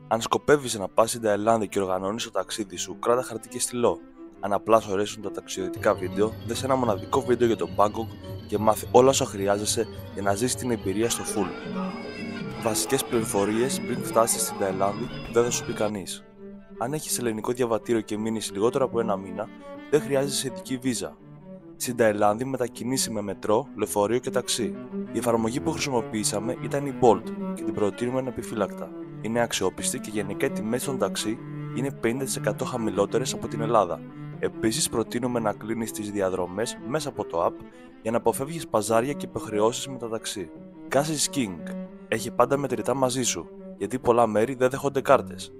Αν σκοπεύεις να πας στην Ταϊλάνδη και οργανώνεις το ταξίδι σου, κράτα χαρτί και στυλό. Αν απλά σου αρέσουν τα ταξιδιωτικά βίντεο, δες ένα μοναδικό βίντεο για το Μπάνκοκ και μάθε όλα όσα χρειάζεσαι για να ζήσεις την εμπειρία στο full. Βασικές πληροφορίες πριν φτάσεις στην Ταϊλάνδη δεν θα σου πει κανείς. Αν έχεις ελληνικό διαβατήριο και μείνεις λιγότερο από ένα μήνα, δεν χρειάζεσαι ειδική βίζα. Στην Ταϊλάνδη μετακινήσει με μετρό, λεωφορείο και ταξί. Η εφαρμογή που χρησιμοποιήσαμε ήταν η Bolt και την προτείνουμε ανεπιφύλακτα. Είναι αξιόπιστη και γενικά οι τιμές των ταξί είναι 50% χαμηλότερες από την Ελλάδα. Επίσης, προτείνουμε να κλείνεις τις διαδρομές μέσα από το app για να αποφεύγεις παζάρια και υποχρεώσεις με τα ταξί. Cash is king. Έχει πάντα μετρητά μαζί σου, γιατί πολλά μέρη δεν δέχονται κάρτες.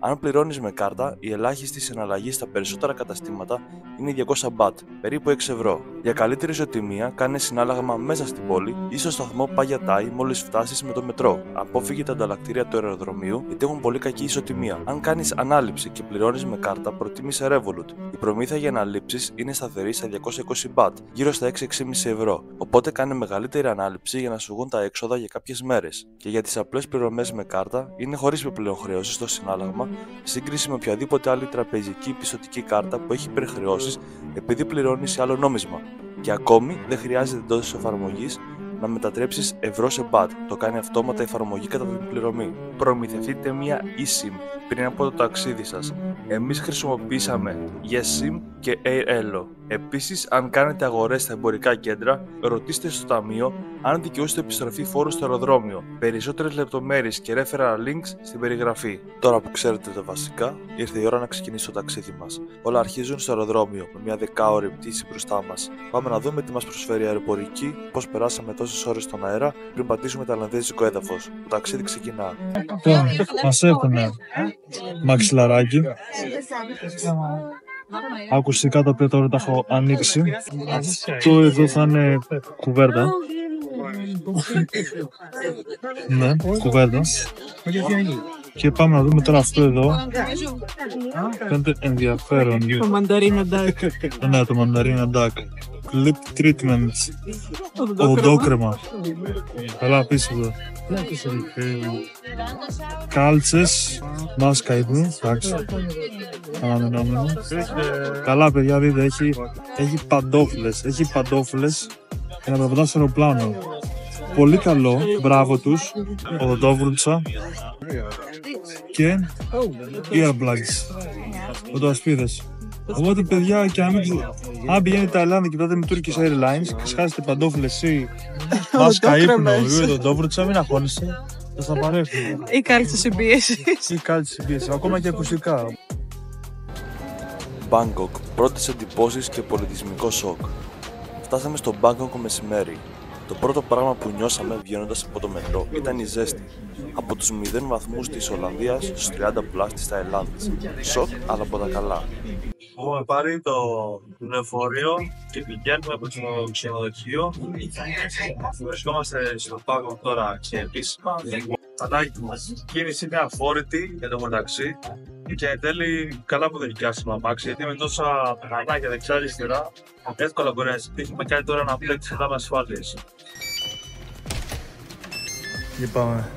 Αν πληρώνεις με κάρτα, η ελάχιστη συναλλαγή στα περισσότερα καταστήματα είναι 200 μπατ, περίπου 6 ευρώ. Για καλύτερη ισοτιμία, κάνε συνάλλαγμα μέσα στην πόλη ή στο σταθμό Πάγια Τάι μόλις φτάσεις με το μετρό. Απόφυγε τα ανταλλακτήρια του αεροδρομίου γιατί έχουν πολύ κακή ισοτιμία. Αν κάνεις ανάληψη και πληρώνεις με κάρτα, προτίμησε Revolut. Η προμήθεια για αναλήψεις είναι σταθερή στα 220 μπατ, γύρω στα 6-6,5 ευρώ. Οπότε κάνε μεγαλύτερη ανάληψη για να σου βγουν τα έξοδα για κάποιες μέρες. Και για τις απλές πληρωμές με κάρτα, είναι χωρίς επιπλέον χρέωση στο συνάλλαγμα, σύγκριση με οποιαδήποτε άλλη τραπεζική ή πιστωτική κάρτα που έχει υπερχρεώσεις επειδή πληρώνει σε άλλο νόμισμα. Και ακόμη δεν χρειάζεται εντός της εφαρμογής να μετατρέψεις ευρώ σε μπατ, το κάνει αυτόματα η εφαρμογή κατά την πληρωμή. Προμηθευτείτε μία eSIM πριν από το ταξίδι σας. Εμείς χρησιμοποιήσαμε YesSIM και AirElo. Επίσης, αν κάνετε αγορές στα εμπορικά κέντρα, ρωτήστε στο ταμείο αν δικαιούστε επιστροφή φόρου στο αεροδρόμιο. Περισσότερες λεπτομέρειες και referral links στην περιγραφή. Τώρα που ξέρετε τα βασικά, ήρθε η ώρα να ξεκινήσει το ταξίδι μας. Όλα αρχίζουν στο αεροδρόμιο με μια 10ωρη πτήση μπροστά μας. Πάμε να δούμε τι μας προσφέρει η αεροπορική, πώς περάσαμε τόσες ώρες στον αέρα πριν πατήσουμε ταϊλανδέζικο έδαφος. Το ταξίδι ξεκινά. Μας έχουνε μαξιλαράκι, ακουστικά τα οποία τώρα τα έχω ανοίξει. Αυτό εδώ θα είναι κουβέρτα. Ναι, κουβέρτα. Και πάμε να δούμε τώρα αυτό εδώ. Φαίνεται ενδιαφέρον. Το μανταρίνα duck. Ναι, το μανταρίνα duck. Lip treatment. Οδόκρεμα. Καλά απίστευτο. Κάλτσες. Μάσκα ύπνου. Εντάξει. Αναμενόμενο. Καλά παιδιά, δείτε. Έχει παντόφλες. Έχει παντόφλες για να περπατάς στο αεροπλάνο. Πολύ καλό. Μπράβο τους. Οδοντόβρουτσα. Και earplugs. Οδοασπίδες. Οπότε παιδιά, και αν πηγαίνετε Ταϊλάνδη και κοιτάτε με Turkish Airlines και σχάσετε παντόφλες ή μάσκα ύπνο ή οδοντόβρουτσα, μην αγχώνεστε. Θα στα παρέχουμε. Ή κάλτσες συμπίεσης. Ή κάλτσες συμπίεσης. Ακόμα και ακουστικά. Μπάνκοκ, πρώτες εντυπώσεις και πολιτισμικό σοκ. Φτάσαμε στο Μπάνκοκ μεσημέρι. Το πρώτο πράγμα που νιώσαμε βγαίνοντας από το μετρό ήταν η ζέστη. Από τους 0 βαθμούς της Ολλανδίας στους 30 πλάς της Ταϊλάνδης. Σοκ, αλλά από τα καλά. Έχουμε πάρει το λεωφορείο και πηγαίνουμε από το ξενοδοχείο. Βρισκόμαστε στο Μπάνκοκ τώρα και επίσημα. Η κίνηση είναι αφόρητη για το μεταξύ και εν τέλει καλά που δεν νοικιάσαμε αμάξι, γιατί με τόσα γρανάκια δεξιά-αριστερά εύκολα μπορεί να ζητήσουμε κάτι τώρα να πλέξει μετά με ασφάλειες. Λυπάμαι.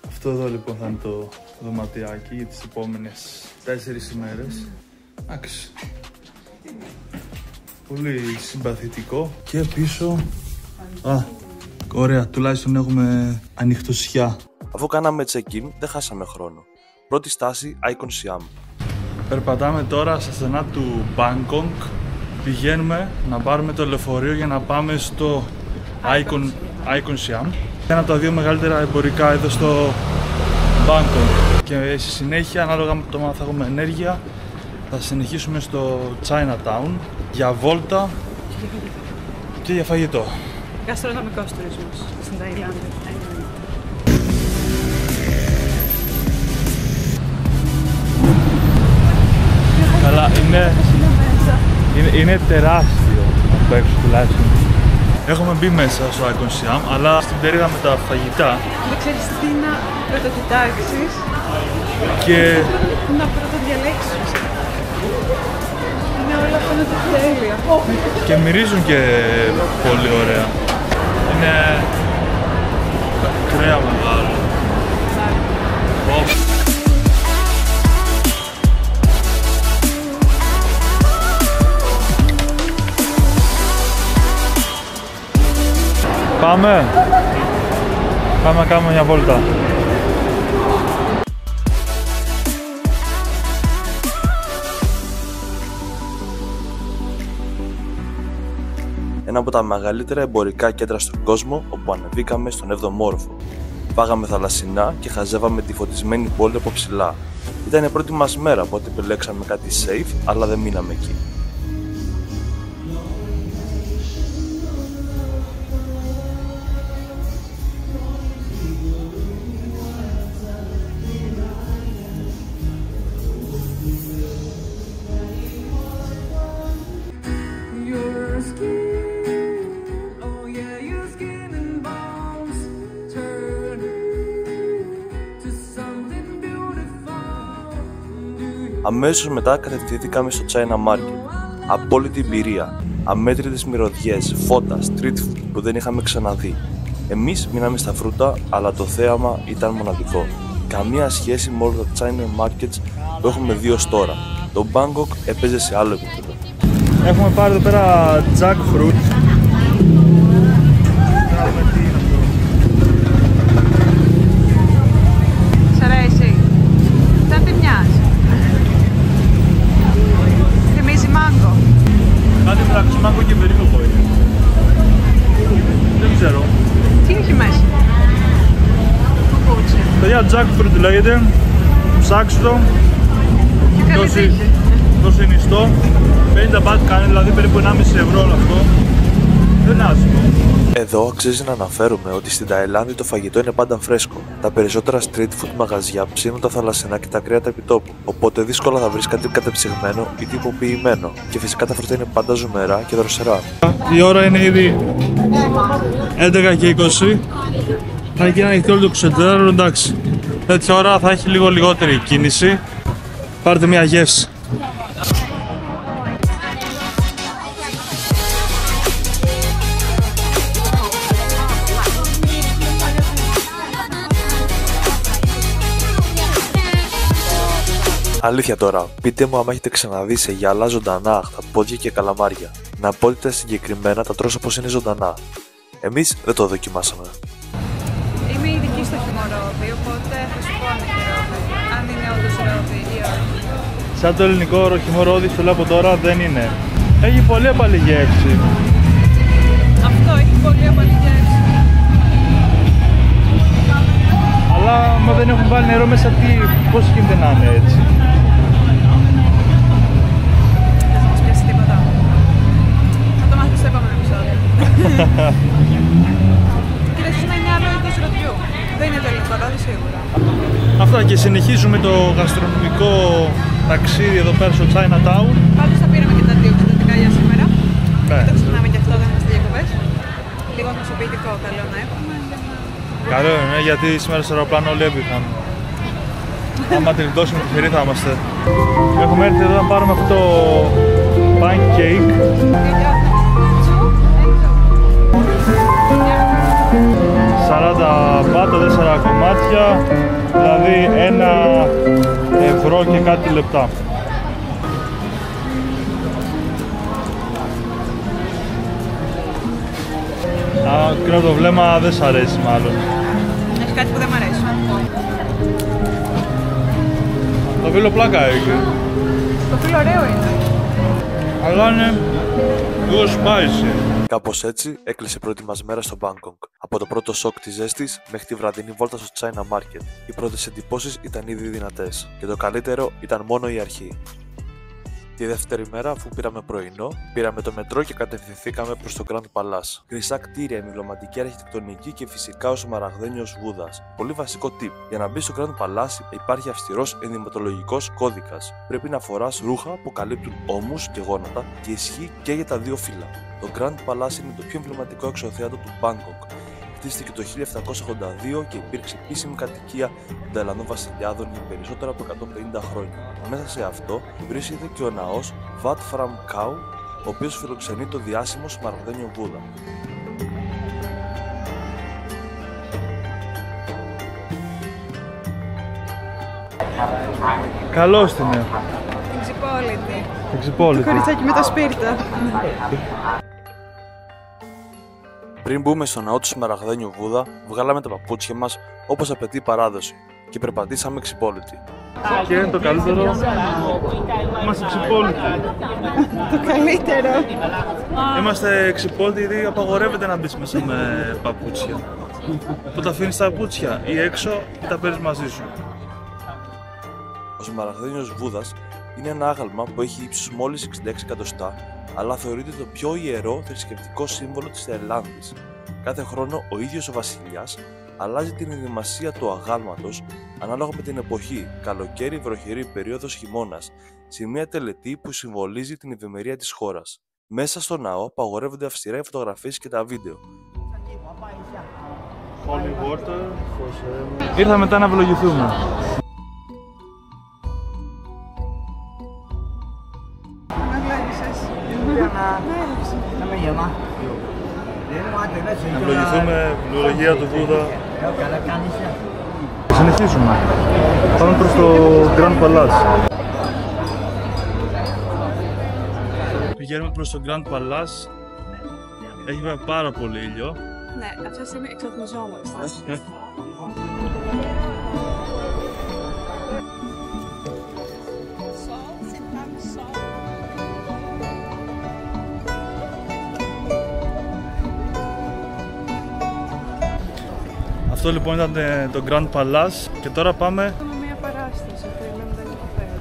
Αυτό εδώ λοιπόν θα είναι το δωματιάκι για τις επόμενες 4 ημέρες. Εντάξει. Πολύ συμπαθητικό. Και πίσω... Ωραία, τουλάχιστον έχουμε ανοιχτοσιά. Αφού κάναμε check-in, δεν χάσαμε χρόνο. Πρώτη στάση, Icon Siam. Περπατάμε τώρα στα στενά του Bangkok. Πηγαίνουμε να πάρουμε το λεωφορείο για να πάμε στο Icon Siam. Ένα από τα 2 μεγαλύτερα εμπορικά εδώ στο Bangkok. Και στη συνέχεια, ανάλογα με το αν θα έχουμε ενέργεια, θα συνεχίσουμε στο Chinatown για βόλτα και για φαγητό. Γαστρονομικός τουρισμός στην Ταϊλάνδη. Καλά, είναι τεράστιο από έξω τουλάχιστον. Έχουμε μπει μέσα στο Icon Siam, αλλά στην πτέρυγα με τα φαγητά. Δεν ξέρεις τι να πρωτοκοιτάξεις Και... να πρωτοδιαλέξεις. Είναι όλα φαίνεται τέλεια. Και μυρίζουν και πολύ ωραία. Είναι Πάμε. Πάμε να κάνουμε μια βόλτα. Ένα από τα μεγαλύτερα εμπορικά κέντρα στον κόσμο, όπου ανεβήκαμε στον 7ο όροφο. Φάγαμε θαλασσινά και χαζεύαμε τη φωτισμένη πόλη από ψηλά. Ήταν η πρώτη μας μέρα, οπότε επιλέξαμε κάτι safe, αλλά δεν μείναμε εκεί. Αμέσως μετά κατευθυνθήκαμε στο China Market. Απόλυτη εμπειρία, αμέτρητες μυρωδιές, φώτα, street food που δεν είχαμε ξαναδεί. Εμείς μείναμε στα φρούτα, αλλά το θέαμα ήταν μοναδικό. Καμία σχέση με όλα τα China Markets που έχουμε δει ως τώρα. Το Bangkok έπαιζε σε άλλο επίπεδο. Έχουμε πάρει εδώ πέρα jackfruit. Σ' αρέσει? Σαν τι μοιάζει? Θυμίζει μάγκο. Κάτι μεταξύ μάγκο και περίπλοκο είναι. Δεν ξέρω. Τι έχει μέσα? Κουκούτσι. Παιδιά, jackfruit λέγεται. Ψάξτε το. Και καλή τύχη. Τόσο νηστό. 50 μπάτ κάνει, δηλαδή περίπου 1,5 ευρώ όλο αυτό. Δεν είναι άσχημο. Εδώ αξίζει να αναφέρουμε ότι στην Ταϊλάνδη το φαγητό είναι πάντα φρέσκο. Τα περισσότερα street food μαγαζιά ψήνουν τα θαλασσινά και τα κρέατα επιτόπου. Οπότε δύσκολα θα βρεις κάτι κατεψυγμένο ή τυποποιημένο. Και φυσικά τα φρούτα είναι πάντα ζουμερά και δροσερά. Η ώρα είναι ήδη 11:20. Θα γίνει ανοιχτή όλο το 24ωρο, εντάξει. Έτσι ώρα θα έχει λίγο λιγότερη κίνηση. Πάρτε μια γεύση. Αλήθεια τώρα, πείτε μου άμα έχετε ξαναδεί σε γυαλά ζωντανά χταπόδια και καλαμάρια. Να πω ότι τα συγκεκριμένα τα τρώσα πως είναι ζωντανά. Εμείς δεν το δοκιμάσαμε. Είμαι ειδική στο χυμωρόδι, οπότε θα σου πω αν είναι όντως ρόδι ή όχι. Σαν το ελληνικό χυμωρόδι, στο λέω από τώρα, δεν είναι. Έχει πολύ απαλή γεύση. Αυτό έχει πολύ απαλή γεύση. Αλλά μα δεν έχουν βάλει νερό μέσα, πώς γίνεται να είναι έτσι. Δεν θα μας πιάσει τίποτα. Θα το μάθουμε στο επόμενο επεισόδιο. Και ίσως να είναι άλλο είδος ροδιού. Δεν είναι το ελληνικό ρόδι σίγουρα. Αυτά, και συνεχίζουμε το γαστρονομικό ταξίδι εδώ πέρα στο Chinatown. Πάντως θα πήραμε και τα δύο εξαιρετικά για σήμερα. Ναι. Δεν το ξεχνάμε και αυτό, δεν είμαστε διακοπές. Λίγο νοσοποιητικό καλό να έχουμε. Καλό είναι, γιατί σήμερα στο αεροπλάνο όλοι έπιχαν. Άμα την γλιτώσουμε τη χειρή θα είμαστε. Έχουμε έρθει εδώ να πάρουμε αυτό το pancake. 40 μπάτα, 4 κομμάτια, δηλαδή 1 ευρώ και κάτι λεπτά. Κρύο το βλέμμα, δεν σ' αρέσει μάλλον. Έχει κάτι που δεν μ' αρέσει. Το φύλλο πλάκα έχει. Το φύλλο ωραίο είναι. Αλλά είναι λίγο spicy. Κάπως έτσι έκλεισε η πρώτη μας μέρα στο Bangkok. Από το πρώτο σοκ της ζέστης μέχρι τη βραδινή βόλτα στο China Market. Οι πρώτες εντυπώσεις ήταν ήδη δυνατές και το καλύτερο ήταν μόνο η αρχή. Τη δεύτερη μέρα, αφού πήραμε πρωινό, πήραμε το μετρό και κατευθυνθήκαμε προς το Grand Palace. Χρυσά κτίρια, εμβληματική αρχιτεκτονική και φυσικά ο Σμαραγδένιος Βούδας. Πολύ βασικό tip. Για να μπει στο Grand Palace υπάρχει αυστηρός ενδυματολογικός κώδικας. Πρέπει να φοράς ρούχα που καλύπτουν ώμους και γόνατα και ισχύει και για τα δύο φύλλα. Το Grand Palace είναι το πιο εμβληματικό εξωθέατο του Bangkok. Χτίστηκε το 1782 και υπήρξε επίσημη κατοικία των Ταϊλανδών βασιλιάδων για περισσότερα από 150 χρόνια. Μέσα σε αυτό βρίσκεται και ο ναός Wat Phram Khao, ο οποίος φιλοξενεί το διάσημο Σμαραγδένιο Βούδα. Καλώς την είναι. Την ξυπόλυτη. Το κοριτσάκι με το σπίρτο. Πριν μπούμε στο ναό του Σμαραγδένιου Βούδα, βγάλαμε τα παπούτσια μας όπως απαιτεί η παράδοση και περπατήσαμε ξυπόλυτοι. Και είναι το καλύτερο. Είμαστε ξυπόλυτοι. Το καλύτερο. Είμαστε ξυπόλυτοι γιατί απαγορεύεται να μπεις μέσα με παπούτσια. Που τα αφήνεις τα παπούτσια ή έξω ή τα παίρνεις μαζί σου. Ο Σμαραγδένιος Βούδας είναι ένα άγαλμα που έχει ύψος μόλις 66 εκατοστά, αλλά θεωρείται το πιο ιερό θρησκευτικό σύμβολο της Ταϊλάνδης. Κάθε χρόνο ο ίδιος ο βασιλιάς αλλάζει την ενδυμασία του αγάλματος ανάλογα με την εποχή, καλοκαίρι, βροχερή περίοδος, χειμώνας, σε μια τελετή που συμβολίζει την ευημερία της χώρας. Μέσα στο ναό απαγορεύονται αυστηρά οι φωτογραφίες και τα βίντεο. Ήρθα μετά να ευλογηθούμε. Να ευλογηθούμε την ευλογία του Βούδα. Συνεχίζουμε. Πάμε προς το Grand Palace. Πηγαίνουμε προς το Grand Palace. Έχει βέβαια πάρα πολύ ήλιο. Ναι, αυτή τη στιγμή εξατμιζόμαστε. Αυτό λοιπόν ήταν το Grand Palace και τώρα πάμε... Έχουμε μια παράσταση που λέμε τα λιχοφέρια.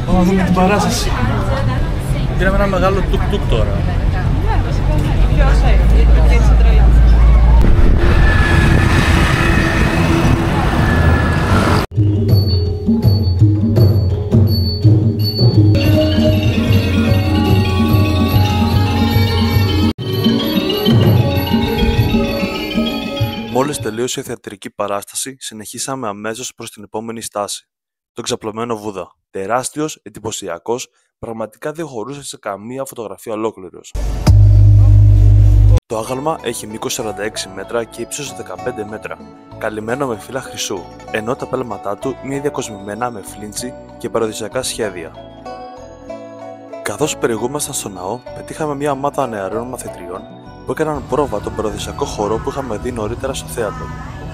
Πάμε να δούμε την παράσταση. Πήραμε ένα μεγάλο τουκ-τουκ τώρα. Ναι, βασικά ναι. Πιο safe, γιατί έτσι τρελά. Μόλις τελείωσε η θεατρική παράσταση, συνεχίσαμε αμέσως προς την επόμενη στάση. Το ξαπλωμένο Βούδα. Τεράστιος, εντυπωσιακός, πραγματικά δεν χωρούσε σε καμία φωτογραφία ολόκληρος. Το άγαλμα έχει μήκος 46 μέτρα και ύψος 15 μέτρα, καλυμμένο με φύλλα χρυσού, ενώ τα πέλματά του είναι διακοσμημένα με φλίντσι και παραδοσιακά σχέδια. Καθώς περιηγούμασταν στο ναό, πετύχαμε μια ομάδα νεαρών μαθητριών που έκαναν πρόβα τον παραδοσιακό χορό που είχαμε δει νωρίτερα στο θέατρο.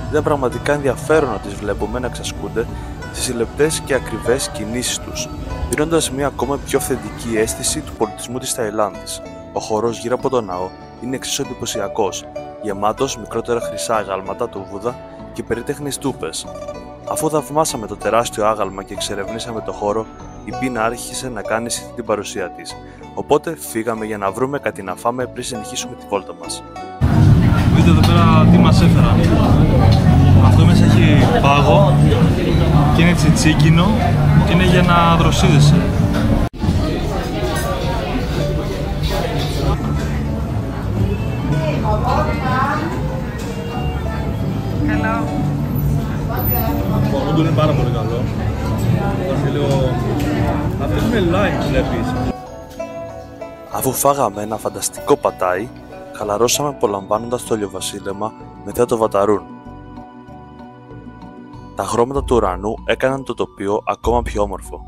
Ήταν πραγματικά ενδιαφέρον να τις βλέπουμε να εξασκούνται στις λεπτές και ακριβές κινήσεις τους, δίνοντας μια ακόμα πιο αυθεντική αίσθηση του πολιτισμού της Ταϊλάνδης. Ο χορός γύρω από τον ναό είναι εξίσου εντυπωσιακός, γεμάτος μικρότερα χρυσά αγάλματα του Βούδα και περίτεχνες τούπες. Αφού θαυμάσαμε το τεράστιο άγαλμα και εξερευνήσαμε το χώρο, η πείνα άρχισε να κάνει την παρουσία της. Οπότε φύγαμε για να βρούμε κάτι να φάμε πριν συνεχίσουμε τη βόλτα μας. Δείτε εδώ πέρα τι μας έφερα. Αυτό μέσα έχει πάγο και είναι τσιτσίκινο και είναι για να δροσίδεσαι. Καλό. Το νούντο είναι πάρα πολύ καλό. Αυτό είναι light βλέπεις. Αφού φάγαμε ένα φανταστικό πατάι, χαλαρώσαμε απολαμβάνοντας το ηλιοβασίλεμα μετά το βαταρούν. Τα χρώματα του ουρανού έκαναν το τοπίο ακόμα πιο όμορφο.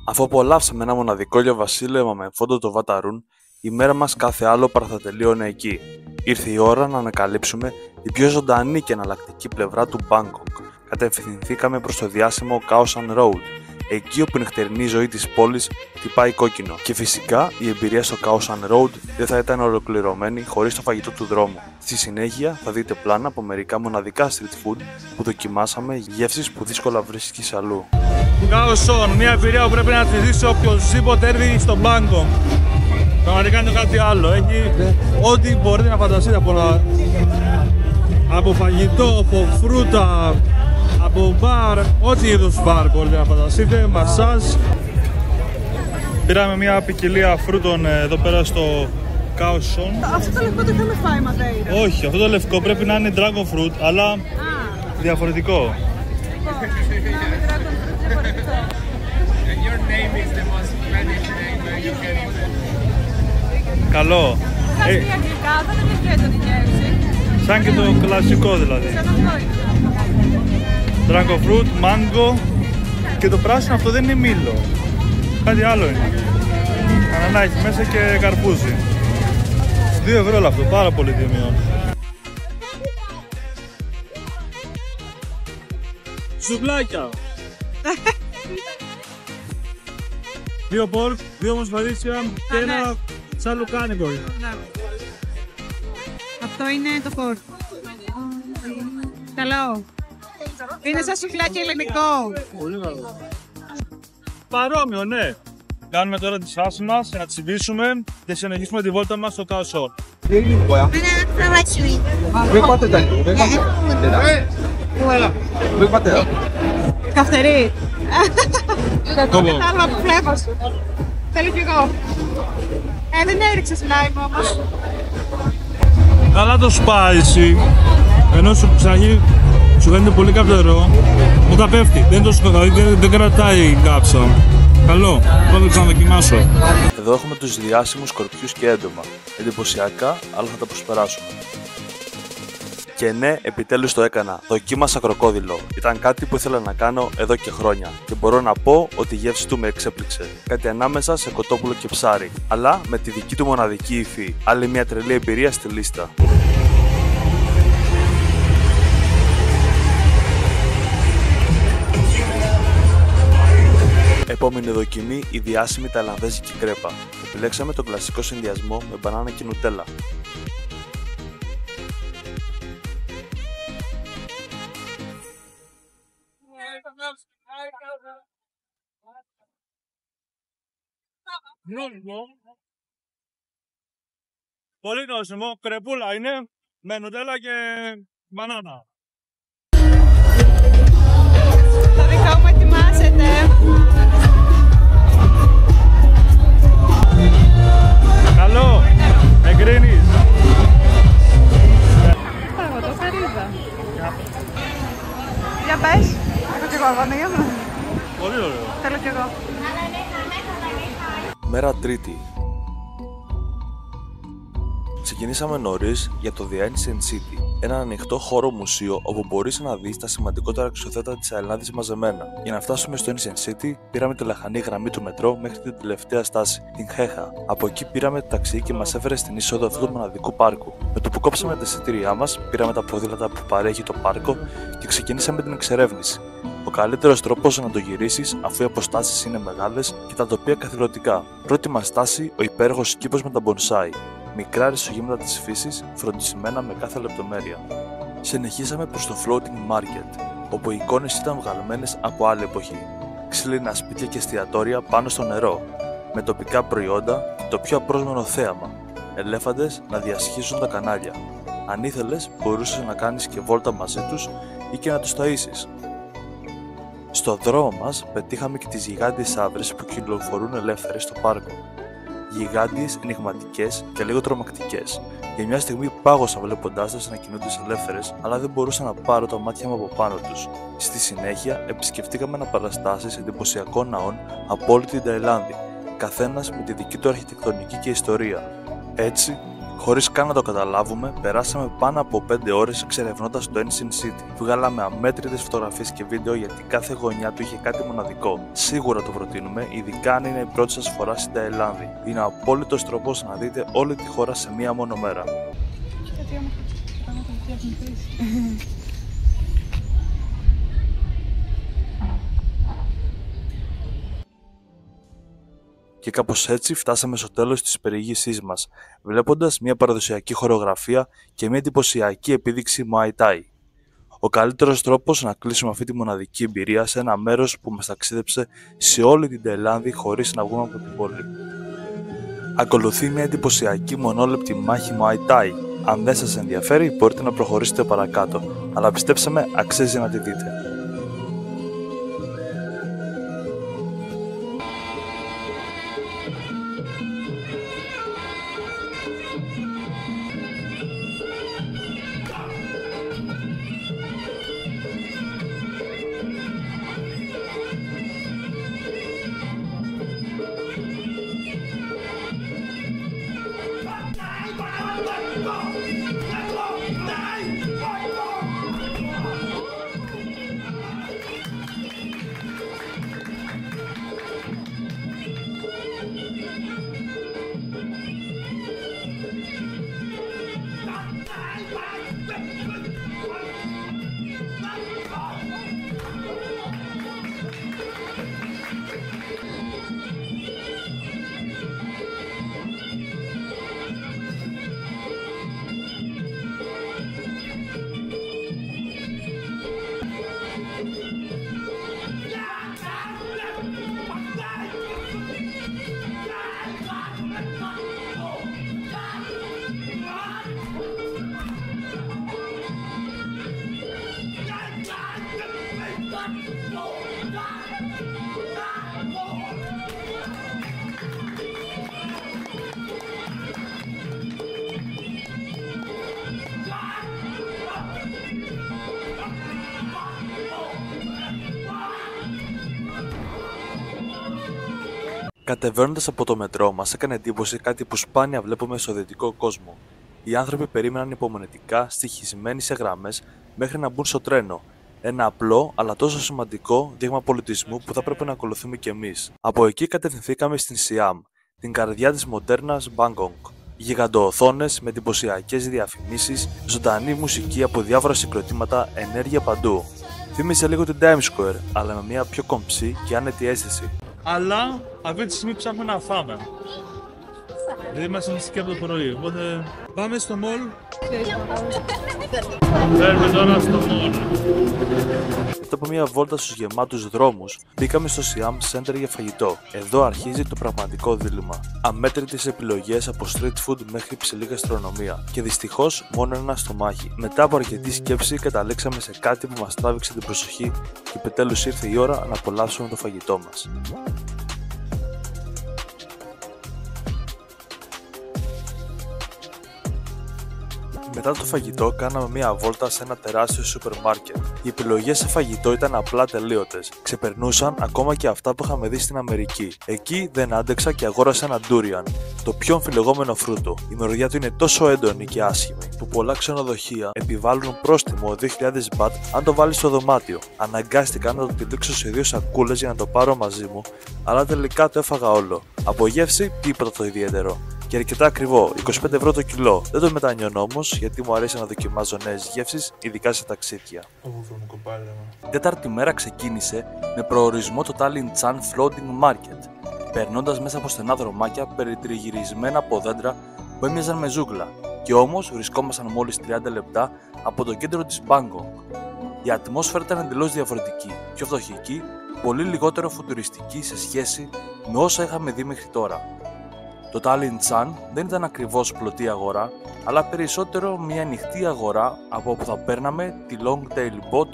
Αφού απολαύσαμε ένα μοναδικό ηλιοβασίλεμα με φόντο το βαταρούν, η μέρα μας κάθε άλλο παρά θα τελείωνε εκεί. Ήρθε η ώρα να ανακαλύψουμε την πιο ζωντανή και εναλλακτική πλευρά του Μπάνκοκ. Κατευθυνθήκαμε προς το διάσημο Khao San Road, εκεί όπου η νυχτερινή ζωή της πόλης χτυπάει κόκκινο. Και φυσικά η εμπειρία στο Khao San Road δεν θα ήταν ολοκληρωμένη χωρίς το φαγητό του δρόμου. Στη συνέχεια θα δείτε πλάνα από μερικά μοναδικά street food που δοκιμάσαμε, γεύσεις που δύσκολα βρίσκεις αλλού. Khao San, μια εμπειρία που πρέπει να τη ζήσει οποιοδήποτε έρθει στο Μπάνκοκ. Πραγματικά είναι κάτι άλλο. Έχει ό,τι μπορείτε να φανταστείτε από φαγητό, από φρούτα, από μπαρ, ό,τι είδους μπαρ μπορείτε να φανταστείτε, μασάζ. Πήραμε μια ποικιλία φρούτων εδώ πέρα στο Khao San. Αυτό το λευκό το είχαμε φάει Μαδέιρα. Όχι, αυτό το λευκό πρέπει να είναι dragon fruit, αλλά διαφορετικό. Καλό. Κάτι αγγλικά, δεν είναι ιδιαίτερη γεύση. Σαν και το κλασικό δηλαδή. Σαν αυτό είναι. Dragon fruit, mango και το πράσινο αυτό δεν είναι μήλο. Κάτι άλλο είναι. Ανανά έχει μέσα και καρπούζι. 2 ευρώ όλο αυτό, πάρα πολύ τιμιό. Σουβλάκια. 2 πόρκ, 2 μοσχαρίσια και ένα σαν λουκάνικο. Αυτό είναι το πόρκ. Καλό. Είναι σαν σουβλάκι ελληνικό. Πολύ καλό. Παρόμοιο, ναι. Κάνουμε τώρα τη σάση μας, να τσιμπήσουμε και συνεχίσουμε τη βόλτα μας στο Καοσό. Καυτερή. Κατάλαβα από φλέβα σου. Θέλω κι εγώ. Δεν έριξες λάιμ όμως. Καλά το spicy, ενώ σου ψάχει, σου φαίνεται πολύ καυτερό, μετά πέφτει, δεν κρατάει η κάψα. Καλό, θα το ξαναδοκιμάσω. Εδώ έχουμε τους διάσημους σκορπιούς και έντομα. Εντυπωσιακά, αλλά θα τα προσπεράσουμε. Και ναι, επιτέλους το έκανα. Δοκίμασα κροκόδιλο. Ήταν κάτι που ήθελα να κάνω εδώ και χρόνια. Και μπορώ να πω ότι η γεύση του με εξέπληξε. Κάτι ανάμεσα σε κοτόπουλο και ψάρι. Αλλά με τη δική του μοναδική υφή. Άλλη μια τρελή εμπειρία στη λίστα. Επόμενη δοκιμή, η διάσημη ταϊλανδέζικη κρέπα. Επιλέξαμε τον κλασικό συνδυασμό με μπανάνα και νουτέλα. Πολύ νόσιμο, κρεπούλα είναι με νουτέλα και μπανάνα. Το δικό μου ετοιμάζεται. Καλό, εγκρίνεις. Παγωτό χαρίζα. Για πες. Έχω κι εγώ αγωνία μου. Πολύ ωραίο. Θέλω κι εγώ. Μέρα Τρίτη. Ξεκινήσαμε νωρίς για το The Ancient City, ένα ανοιχτό χώρο μουσείο όπου μπορείς να δεις τα σημαντικότερα αξιοθέατα της Ταϊλάνδης μαζεμένα. Για να φτάσουμε στο Ancient City, πήραμε τη λαχανή γραμμή του μετρό μέχρι την τελευταία στάση, την Χέχα. Από εκεί πήραμε ταξί και μας έφερε στην είσοδο αυτού του μοναδικού πάρκου. Με το που κόψαμε τα εισιτήριά μας, πήραμε τα ποδήλατα που παρέχει το πάρκο και ξεκινήσαμε την εξερεύνηση. Ο καλύτερος τρόπος να το γυρίσεις, αφού οι αποστάσεις είναι μεγάλες και τα τοπία καθηλωτικά. Πρώτη μας στάση, ο υπέροχος κήπος με τα μπονσάι. Μικρά ρησογύματα της φύσης, φροντισμένα με κάθε λεπτομέρεια. Συνεχίσαμε προς το Floating Market, όπου οι εικόνες ήταν βγαλμένες από άλλη εποχή. Ξύλινα σπίτια και εστιατόρια πάνω στο νερό, με τοπικά προϊόντα και το πιο απρόσμενο θέαμα. Ελέφαντες να διασχίζουν τα κανάλια. Αν ήθελες, μπορούσες να κάνεις και βόλτα μαζί τους ή και να τους ταΐσεις. Στο δρόμο μας πετύχαμε και τις γιγάντιες άβρες που κυκλοφορούν ελεύθερες στο πάρκο. Γιγάντιες, ενιγματικές και λίγο τρομακτικές. Για μια στιγμή πάγωσα βλέποντάς τις να κινούνται ελεύθερες, αλλά δεν μπορούσα να πάρω τα μάτια μου από πάνω τους. Στη συνέχεια, επισκεφτήκαμε αναπαραστάσεις εντυπωσιακών ναών από όλη την Ταϊλάνδη, καθένας με τη δική του αρχιτεκτονική και ιστορία. Έτσι, χωρίς καν να το καταλάβουμε, περάσαμε πάνω από 5 ώρες εξερευνώντας το Ancient City. Βγάλαμε αμέτρητες φωτογραφίες και βίντεο γιατί κάθε γωνιά του είχε κάτι μοναδικό. Σίγουρα το προτείνουμε, ειδικά αν είναι η πρώτη σας φορά στην Ταϊλάνδη. Είναι ο απόλυτος τρόπος να δείτε όλη τη χώρα σε μία μόνο μέρα. Και κάπως έτσι φτάσαμε στο τέλος της περιήγησής μας, βλέποντας μια παραδοσιακή χορογραφία και μια εντυπωσιακή επίδειξη Muay Thai. Ο καλύτερος τρόπος να κλείσουμε αυτή τη μοναδική εμπειρία σε ένα μέρος που μας ταξίδεψε σε όλη την Ταϊλάνδη χωρίς να βγούμε από την πόλη. Ακολουθεί μια εντυπωσιακή μονόλεπτη μάχη Muay Thai. Αν δεν σας ενδιαφέρει, μπορείτε να προχωρήσετε παρακάτω, αλλά πιστέψτε με, αξίζει να τη δείτε. Κατεβαίνοντας από το μετρό, μας έκανε εντύπωση κάτι που σπάνια βλέπουμε στο δυτικό κόσμο. Οι άνθρωποι περίμεναν υπομονετικά, στοιχισμένοι σε γραμμές, μέχρι να μπουν στο τρένο. Ένα απλό, αλλά τόσο σημαντικό δείγμα πολιτισμού που θα πρέπει να ακολουθούμε κι εμείς. Από εκεί κατευθυνθήκαμε στην Σιάμ, την καρδιά της μοντέρνας Μπάγκοκ. Γιγαντοοθόνες με εντυπωσιακές διαφημίσεις, ζωντανή μουσική από διάφορα συγκροτήματα, ενέργεια παντού. Θύμισε λίγο την Times Square, αλλά με μια πιο κομψή και άνετη αίσθηση. Αλλά αυτή τη στιγμή ψάχνουμε να φάμε. Δεν είμαστε νηστικοί από το πρωί, οπότε πάμε στο μολ. Φέρνουμε τώρα στο μολ. Μετά από μια βόλτα στους γεμάτους δρόμους, μπήκαμε στο Siam Center για φαγητό. Εδώ αρχίζει το πραγματικό δίλημμα. Αμέτρητες επιλογές από street food μέχρι υψηλή γαστρονομία. Και δυστυχώς μόνο ένα στομάχι. Μετά από αρκετή σκέψη, καταλήξαμε σε κάτι που μας τράβηξε την προσοχή και επιτέλους ήρθε η ώρα να απολαύσουμε το φαγητό μας. Μετά το φαγητό, κάναμε μία βόλτα σε ένα τεράστιο σούπερ μάρκετ. Οι επιλογές σε φαγητό ήταν απλά τελείωτες. Ξεπερνούσαν ακόμα και αυτά που είχαμε δει στην Αμερική. Εκεί δεν άντεξα και αγόρασα ένα ντούριαν, το πιο αμφιλεγόμενο φρούτο. Η μυρωδιά του είναι τόσο έντονη και άσχημη, που πολλά ξενοδοχεία επιβάλλουν πρόστιμο 2.000 μπατ αν το βάλεις στο δωμάτιο. Αναγκάστηκα να το πηδήξω σε 2 σακούλες για να το πάρω μαζί μου, αλλά τελικά το έφαγα όλο. Από γεύση, τίποτα το ιδιαίτερο. Και αρκετά ακριβό, 25 ευρώ το κιλό. Δεν το μετανιώνω όμως, γιατί μου αρέσει να δοκιμάζω νέες γεύσεις, ειδικά σε ταξίδια. Η τέταρτη μέρα ξεκίνησε με προορισμό το Tallinn Chan Floating Market, περνώντας μέσα από στενά δρομάκια περιτριγυρισμένα από δέντρα που έμοιαζαν με ζούγκλα, και όμως βρισκόμασταν μόλις 30 λεπτά από το κέντρο της Μπάγκοκ. Η ατμόσφαιρα ήταν εντελώς διαφορετική, πιο φτωχική, πολύ λιγότερο φουτουριστική σε σχέση με όσα είχαμε δει μέχρι τώρα. Το Tallinn Chan δεν ήταν ακριβώς πλωτή αγορά, αλλά περισσότερο μια ανοιχτή αγορά από όπου θα παίρναμε τη Long Tail Boat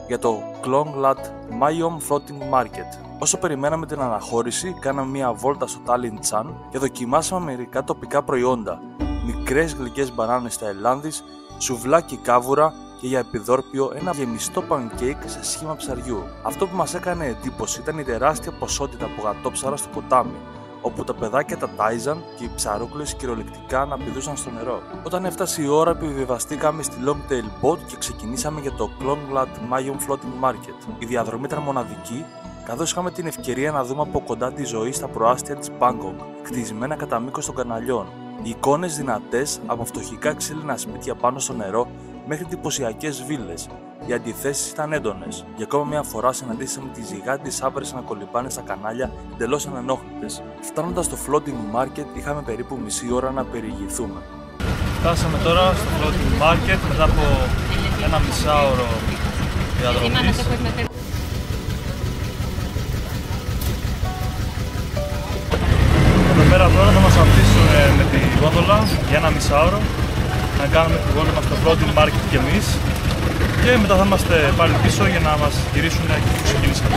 για το Klonglat Mayom Floating Market. Όσο περιμέναμε την αναχώρηση, κάναμε μια βόλτα στο Tallinn Chan και δοκιμάσαμε μερικά τοπικά προϊόντα. Μικρές γλυκές μπανάνες στα ελάνδης, σουβλάκι κάβουρα και για επιδόρπιο ένα γεμιστό pancake σε σχήμα ψαριού. Αυτό που μας έκανε εντύπωση ήταν η τεράστια ποσότητα από γατόψαρα στο ποτάμι, όπου τα παιδάκια τα τάιζαν και οι ψαρούκλες κυριολεκτικά να πηδούσαν στο νερό. Όταν έφτασε η ώρα, επιβιβαστήκαμε στη Long Tail Boat και ξεκινήσαμε για το Klonglat Mayom Floating Market. Η διαδρομή ήταν μοναδική, καθώς είχαμε την ευκαιρία να δούμε από κοντά τη ζωή στα προάστια της Μπάγκοκ, κτισμένα κατά μήκος των καναλιών. Οι εικόνες δυνατές από φτωχικά ξύλινα σπίτια πάνω στο νερό μέχρι εντυπωσιακές βίλες. Οι αντιθέσεις ήταν έντονες. Για ακόμα μια φορά συναντήσαμε τις γιγάντιες άπρες να κολυμπάνε στα κανάλια εντελώς ανενόχλητες. Φτάνοντας στο Floating Market, είχαμε περίπου μισή ώρα να περιηγηθούμε. Φτάσαμε τώρα στο Floating Market μετά από ένα μισάωρο διαδρομής. Εδώ πέρα τώρα θα μας αφήσουν με τη γόνδολα για ένα μισάωρο να κάνουμε τη γόνδολα στο Floating Market κι εμείς, και μετά θα είμαστε πάλι πίσω για να μας γυρίσουν εκεί που ξεκινήσαμε.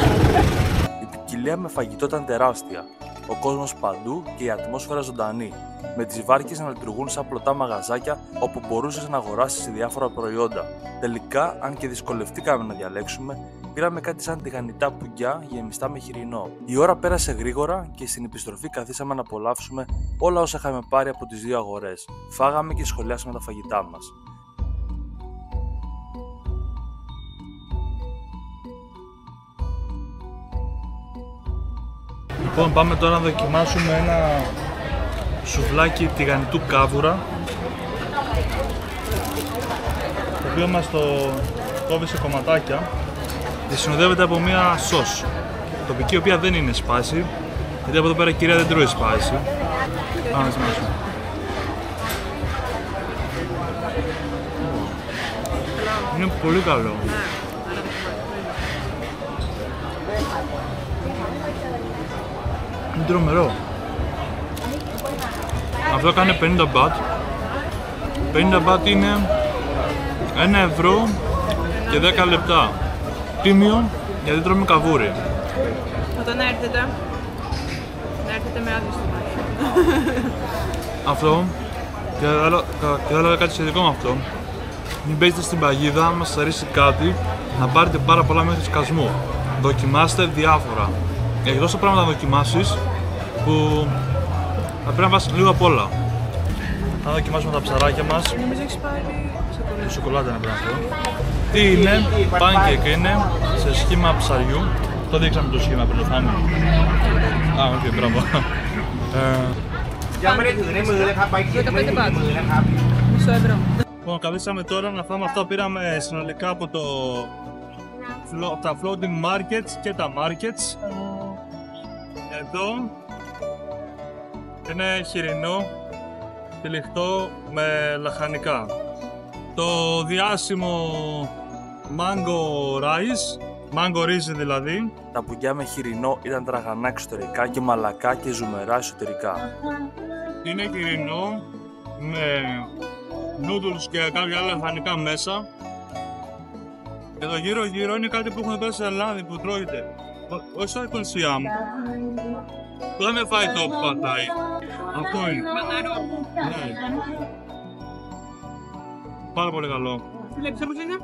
Η ποικιλία με φαγητό ήταν τεράστια, ο κόσμος παντού και η ατμόσφαιρα ζωντανή, με τις βάρκες να λειτουργούν σαν πλωτά μαγαζάκια όπου μπορούσες να αγοράσεις διάφορα προϊόντα. Τελικά, αν και δυσκολευτήκαμε να διαλέξουμε, πήραμε κάτι σαν τηγανιτά πουγκιά γεμιστά με χοιρινό. Η ώρα πέρασε γρήγορα και στην επιστροφή καθίσαμε να απολαύσουμε όλα όσα είχαμε πάρει από τις δύο αγορές. Φάγαμε και σχολιάσαμε τα φαγητά μας. Λοιπόν, πάμε τώρα να δοκιμάσουμε ένα σουβλάκι τηγανιτού κάβουρα, το οποίο μας το κόβει σε κομματάκια και συνοδεύεται από μια σως τοπική, η οποία δεν είναι spicy, γιατί από εδώ πέρα η κυρία δεν τρώει spicy. Πάμε να δοκιμάσουμε. Είναι πολύ καλό. Είναι τρομερό. Αυτό κάνει 50 μπατ. 50 μπατ είναι 1 ευρώ και 10 λεπτά. Τίμιο γιατί τρώμε καβούρι. Όταν έρθετε, να έρθετε με άδειο στομάχι. Αυτό και άλλο κάτι σχετικό με αυτό. Μην παίζετε στην παγίδα, μας σας αρέσει κάτι, να πάρετε πάρα πολλά μέχρι σκασμού. Δοκιμάστε διάφορα. Έχει τόσα πράγματα να δοκιμάσεις που θα πρέπει να βάσεις λίγο απ' όλα. Να δοκιμάσουμε τα ψαράκια μας. Νομίζω έχεις πάρει σοκολάτα. Σοκολάτα είναι πρέπει να πω. Τι είναι, pancake είναι σε σχήμα ψαριού. Το δείξαμε το σχήμα πριν το φάμε. Α, όχι, μπράβο. 15 μπάτ. Μισό ευρώ. Λοιπόν, καθίσαμε τώρα να φάμε αυτά που πήραμε συνολικά από τα floating markets και τα markets. Εδώ είναι χοιρινό, τυλιχτό με λαχανικά. Το διάσημο mango rice, mango ρύζι δηλαδή. Τα πουγκιά με χοιρινό ήταν τραγανά εξωτερικά και μαλακά και ζουμερά εσωτερικά. Είναι χοιρινό με noodles και κάποια άλλα λαχανικά μέσα. Και το γύρω γύρω είναι κάτι που έχουν πέσει σε Ελλάδα που τρώγεται. Όχι σαν κονσιάμ. Δεν με φάει το πατάι. Αυτό είναι. Ναι. Πάρα πολύ καλό. Βλέπεις όπως είναι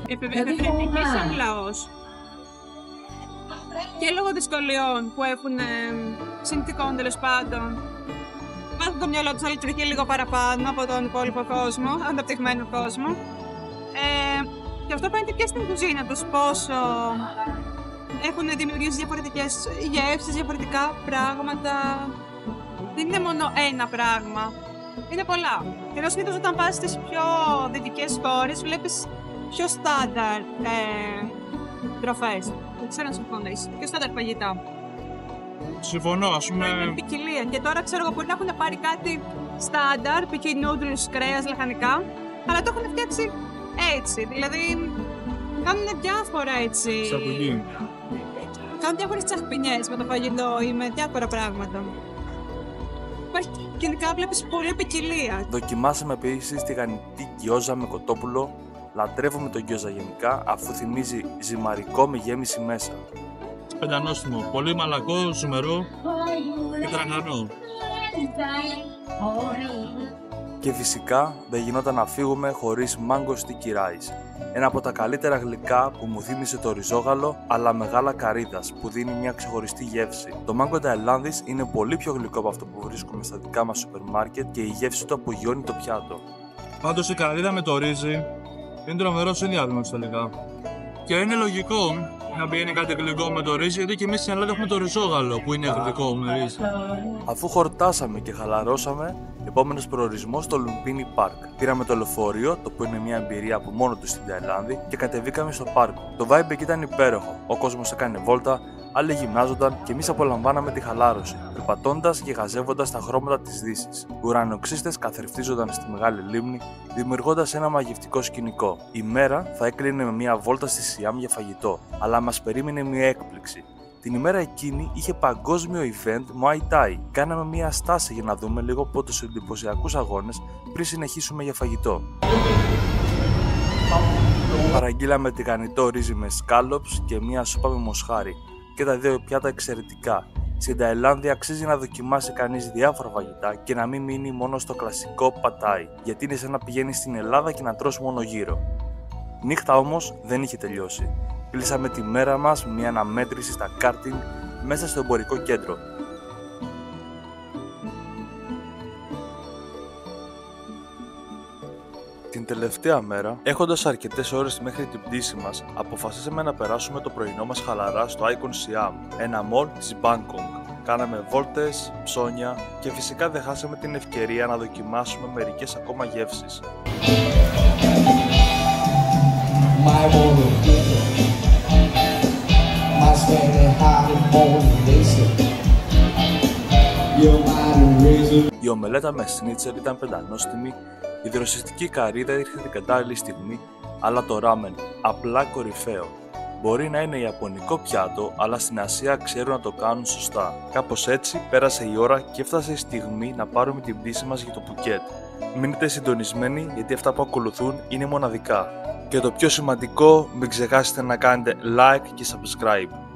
εφευρετικής σαν λαός. Και λόγω δυσκολιών που έχουν συνθηκών τέλος πάντων, βάζουν το μυαλό τους να λειτουργεί λίγο παραπάνω από τον υπόλοιπο κόσμο, αναπτυγμένο κόσμο. Και αυτό φαίνεται και στην κουζίνα τους, πόσο έχουν δημιουργήσει διαφορετικές γεύσεις, διαφορετικά πράγματα. Δεν είναι μόνο ένα πράγμα, είναι πολλά. Και ενώ συνήθως όταν πας στις πιο δυτικές χώρες βλέπεις πιο στάνταρ τροφές. Δεν ξέρω αν συμφωνείς, πιο στάνταρ φαγητά. Συμφωνώ, ας πούμε. Είναι ποικιλία. Και τώρα ξέρω εγώ μπορεί να έχουν πάρει κάτι στάνταρ, π.χ. noodles, κρέας, λαχανικά, αλλά το έχουν φτιάξει έτσι. Δηλαδή κάνουν διάφορα έτσι. Σαπουλί. Κάνουν διάφορες τσαχπινιές με το φαγητό ή με διάφορα πράγματα. Υπάρχει γενικά βλέπεις πολλή ποικιλία. Δοκιμάσαμε επίσης τη γανιτή γκιόζα με κοτόπουλο. Λατρεύουμε το γκιόζα γενικά, αφού θυμίζει ζυμαρικό με γέμιση μέσα. Πεντανόστιμο, πολύ μαλακό, ζουμερό και τραγανό. Και φυσικά δεν γινόταν να φύγουμε χωρίς mango sticky rice. Ένα από τα καλύτερα γλυκά που μου θύμισε το ριζόγαλο, αλλά με γάλα καρύδας που δίνει μια ξεχωριστή γεύση. Το mango Ταϊλάνδης είναι πολύ πιο γλυκό από αυτό που βρίσκουμε στα δικά μας σούπερ μάρκετ και η γεύση του απογειώνει το πιάτο. Πάντως η καρύδα με το ρύζι είναι τρομερό συνδυασμό τελικά. Και είναι λογικό να πηγαίνει κάτι γλυκό με το ρύζι, γιατί και εμείς στην Ελλάδα έχουμε το ριζόγαλο που είναι γλυκό με ρύζι. Αφού χορτάσαμε και χαλαρώσαμε, επόμενος προορισμός στο Λουμπίνι Park. Πήραμε το λεωφορείο, το οποίο είναι μια εμπειρία από μόνο του στην Ταϊλάνδη, και κατεβήκαμε στο πάρκο. Το vibe εκεί ήταν υπέροχο. Ο κόσμος έκανε βόλτα, άλλοι γυμνάζονταν και εμείς απολαμβάναμε τη χαλάρωση, περπατώντας και γαζεύοντας τα χρώματα της Δύσης. Οι ουρανοξύστες καθρεφτίζονταν στη μεγάλη λίμνη, δημιουργώντας ένα μαγευτικό σκηνικό. Η μέρα θα έκλεινε με μια βόλτα στη Σιάμ για φαγητό, αλλά μας περίμενε μια έκπληξη. Την ημέρα εκείνη είχε παγκόσμιο event Muay Thai. Κάναμε μια στάση για να δούμε λίγο από τους εντυπωσιακούς αγώνες πριν συνεχίσουμε για φαγητό. Παραγγείλαμε τηγανιτό ρύζι με σκάλοψ και μια σούπα με μοσχάρι, και τα δύο πιάτα εξαιρετικά. Στην Ταϊλάνδη αξίζει να δοκιμάσει κανείς διάφορα φαγητά και να μην μείνει μόνο στο κλασικό πατάι, γιατί είναι σαν να πηγαίνει στην Ελλάδα και να τρως μόνο γύρω. Νύχτα όμως δεν είχε τελειώσει. Κλείσαμε τη μέρα μας με μια αναμέτρηση στα κάρτινγκ μέσα στο εμπορικό κέντρο. Την τελευταία μέρα, έχοντας αρκετές ώρες μέχρι την πτήση μας, αποφασίσαμε να περάσουμε το πρωινό μας χαλαρά στο Icon Siam, ένα mall της Bangkok. Κάναμε βόλτες, ψώνια και φυσικά δεν χάσαμε την ευκαιρία να δοκιμάσουμε μερικές ακόμα γεύσεις. Η ομελέτα με σνίτσελ ήταν πεντανόστιμη, η δροσιστική καρύδα ήρθε την κατάλληλη στιγμή, αλλά το ράμεν απλά κορυφαίο. Μπορεί να είναι ιαπωνικό πιάτο, αλλά στην Ασία ξέρουν να το κάνουν σωστά. Κάπως έτσι πέρασε η ώρα και έφτασε η στιγμή να πάρουμε την πτήση μας για το Πουκέτ. Μείνετε συντονισμένοι γιατί αυτά που ακολουθούν είναι μοναδικά. Και το πιο σημαντικό, μην ξεχάσετε να κάνετε like και subscribe.